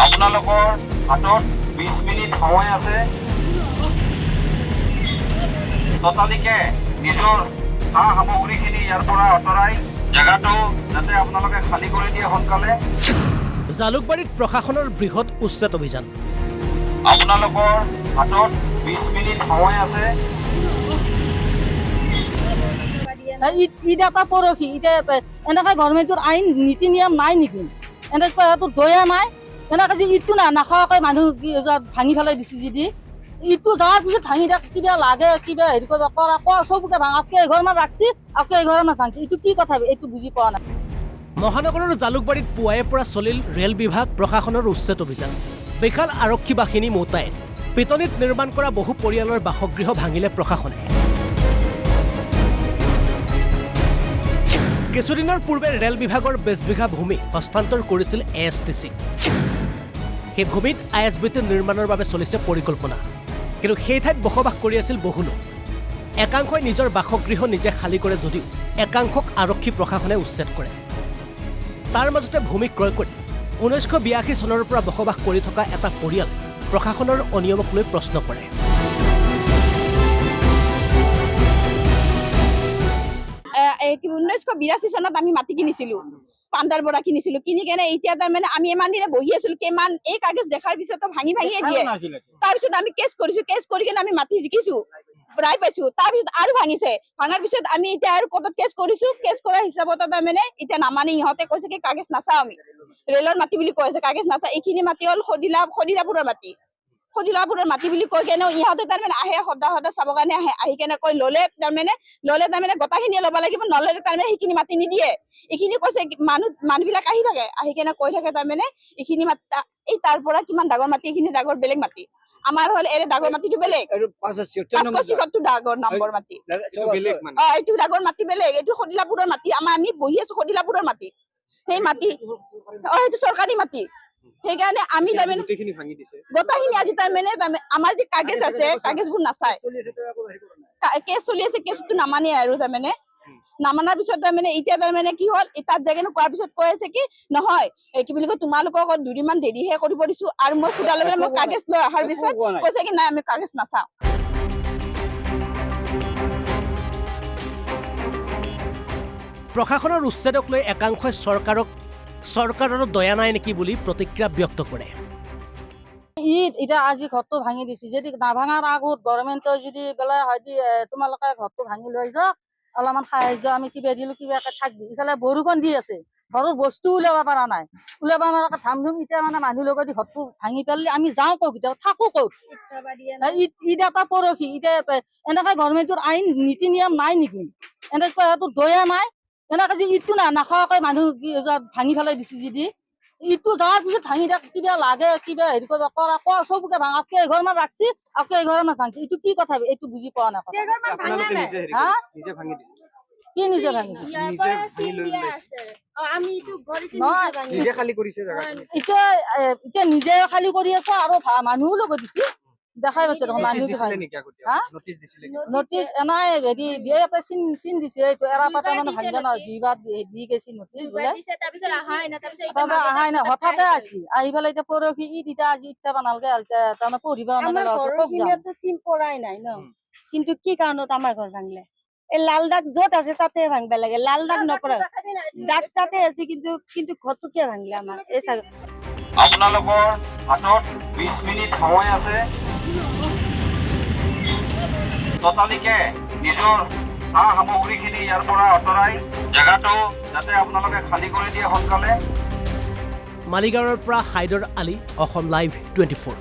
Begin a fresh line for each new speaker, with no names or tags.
আপোনালোকৰ হাতত 20 মিনিট সময় আছে। ততালিকে নিজৰ সামগ্ৰীখিনি ইয়াৰ পৰা আঁতৰাই জায়গাটো যাতে আপোনালোকে খালী কৰি দিয়ে সোনকালে।
জালুকবাৰীত প্ৰশাসনৰ বৃহৎ উচ্ছেদ অভিযান।
আপোনালোকৰ হাতত 20 মিনিট সময় আছে।
এটা পৰহি এনেকৈ গভৰ্ণমেণ্টৰ আইন নীতি নিয়ম নাই নেকি? এনেকৈ দয়া নাই। এনেকৈ যে ইটো নাখাওঁকৈ মানুহ ভাঙি পেলাই দিছে যদি ইটো যোৱাৰ পিছত ভাঙি দিয়ক কিবা লাগে কিবা হেৰি কৰিব কৰা চবকে ভাঙাতকৈ এঘৰমান ৰাখছি আকৌ এঘৰমান ভাঙছি। এইটো কি কথা এইটো বুজি পোৱা নাই।
মহানগৰৰ জালুকবাৰীত পুৱাৰে পৰা চলিল ৰেল বিভাগ প্ৰশাসনৰ উচ্ছেদ অভিযান। বিশাল আৰক্ষী বাহিনী মোতায়েন। পিটনিত নিৰ্মাণ কৰা বহু পৰিয়ালৰ বাসগৃহ ভাঙিলে প্ৰশাসনে। কিছুদিনৰ পূৰ্বে ৰেল বিভাগৰ 20 বিঘা ভূমি হস্তান্তৰ কৰিছিল ASTC। সেই ভূমিত ISBT নিৰ্মাণৰ বাবে চলিছে পৰিকল্পনা। কিন্তু সেই ঠাইত বসবাস কৰি আছিল বহু লোক। একাংশই নিজৰ বাসগৃহ নিজে খালী কৰে যদিও একাংশক আৰক্ষী প্ৰশাসনে উচ্ছেদ কৰে। তাৰ মাজতে ভূমি ক্ৰয় কৰি 1982 চনৰ পৰা বসবাস কৰি থকা এটা পৰিয়াল প্ৰশাসনৰ অনিয়মক লৈ প্ৰশ্ন কৰে।
1982 চনত আমি মাটি কিনিছিলো, পাণ্ডাৰ পৰা কিনিছিলো। কিনি কেনে এতিয়া তাৰমানে আমি ইমান দিনে বহি আছিলো, কিমান এই কাগজ দেখাৰ পিছতো ভাঙি ভাঙিয়ে দিয়ে। তাৰপিছত আমি কেছ কৰিছো, কেছ কৰি কেনে আমি মাটি জিকিছো, ৰায় পাইছো। তাৰপিছত আৰু ভাঙিছে, ভাঙাৰ পিছত আমি এতিয়া আৰু কোৰ্টত কেছ কৰিছো। কেছ কৰা হিচাপত তাৰমানে এতিয়া নামানে। ইহঁতে কৈছে কি কাগজ নাচাওঁ আমি, ৰেলৰ মাটি বুলি কৈছে, কাগজ নাচাওঁ। এইখিনি মাটি হ'ল খদিলাপুৰৰ মাটি। খদিলাপুৰৰ মাটি বুলি কৈ কেনে ইহঁতে তাৰমানে আহে সদায় চাবৰ কাৰণে আহে। আহি কেনে কৈ ল'লে তাৰমানে গোটাখিনিয়ে ল'ব লাগিব, নল'লে তাৰমানে সেইখিনি মাটি নিদিয়ে। এইখিনি কৈছে মানুহবিলাক আহি থাকে, আহি কেনে কৈ থাকে তাৰমানে এইখিনি মাটি এই তাৰ পৰা কিমান ডাঙৰ মাটি, এইখিনি ডাঙৰ বেলেগ মাটি। আমাৰ হ'ল এৰে ডাঙৰ মাটিটো বেলেগ, 576 ডাঙৰ নম্বৰ মাটি। এইটো ডাঙৰ মাটি বেলেগ, এইটো খদিলাপুৰৰ মাটি। আমি বহি আছো খদিলাপুৰৰ মাটি। সেই মাটি সেইটো চৰকাৰী মাটি। সেইকাৰণে আমি তাৰমানে গোটাখিনি আজি তাৰমানে আমাৰ যে কাগজ আছে, কাগজবোৰ নাচায়। কেছ চলি আছে, কেছটো নামানে আৰু তাৰমানে নামানাৰ পিছত তাৰমানে এতিয়া তাৰমানে কি হ'ল, তাত যায় কেনে কোৱাৰ পিছত কৈ আছে কি নহয় কি বুলি কয় তোমালোকক 2 দিনমান দেৰিহে কৰিব দিছো। আৰু মই সোধাৰ লগে মই কাগজ লৈ অহাৰ পিছত কৈছে কি নাই আমি কাগজ নাচাওঁ।
প্ৰশাসনৰ উচ্ছেদক লৈ একাংশই চৰকাৰৰ দয়া নাই নেকি বুলি প্ৰতিক্ৰিয়া ব্যক্ত কৰে।
এতিয়া আজি ঘৰটো ভাঙি দিছে, যদি নাভাঙাৰ আগত গভৰ্ণমেণ্টৰ যদি বোলে হয়তো তোমালোকে ঘৰটো ভাঙি লৈ যাওক, অলপমান সাহায্য আমি কিবা দিলো কিবা থাকবি। ইফালে বৰষুণ দি আছে, ঘৰৰ বস্তু ওলাব পৰা নাই, ওলাব নোৱাৰা ধাম ধুম। এতিয়া মানে মানুহ লগত ঘৰটো ভাঙি পেলালে আমি যাওঁ ক'ত, এতিয়া থাকো ক'ত? এটা পৰহি এনেকৈ গভৰ্ণমেণ্টৰ আইন নীতি নিয়ম নাই নেকি? এনেকৈ দয়া নাই। এনেকৈ যে ইটো নাখাওঁকৈ মানুহ ভাঙি পেলাই দিছে যদি ইটো যোৱাৰ পিছত ভাঙি দিয়ক কিবা লাগে কিবা হেৰি কৰিব কৰা চবকে ভাঙাতকৈ এঘৰমান ৰাখছি আকৌ এঘৰমান ভাঙছি। এইটো কি কথা এইটো বুজি পোৱা নাই। কি নিজে ভাঙি এতিয়া নিজে খালী কৰি আছে আৰু মানুহো লগত দিছে। দেখাই পাইছে দেখোন মানুহ নটিচ এনাই হেৰি দিয়ে চিন দিছে। এইটো এৰা পাতা মানে ভাঙিব নহয়, দি গৈছে নটিচ বোলে। তাৰপৰা আহাই নাই, হঠাতে আহিছে। আহি পেলাই এতিয়া পৰহি এতিয়া আজি ইটা নালগে তাৰমানে পঢ়িব
চিন পৰাই নাই ন। কিন্তু কি কাৰণত আমাৰ ঘৰ ভাঙিলে? এই লাল দাগ য'ত আছে তাতে ভাঙিব লাগে, লাল দাগ নপৰা দাগ তাতে আছে। কিন্তু ঘৰটো কিয় ভাঙিলে আমাৰ? এই
আপোনালোকৰ হাতত 20 মিনিট সময় আছে। ততালিকে নিজৰ সামগ্ৰীখিনি ইয়াৰ পৰা আঁতৰাই জায়গাটো যাতে আপোনালোকে খালী কৰি দিয়ে সোনকালে।
মালিগাঁৱৰ পৰা হাইদৰ আলী, অসম লাইভ 24।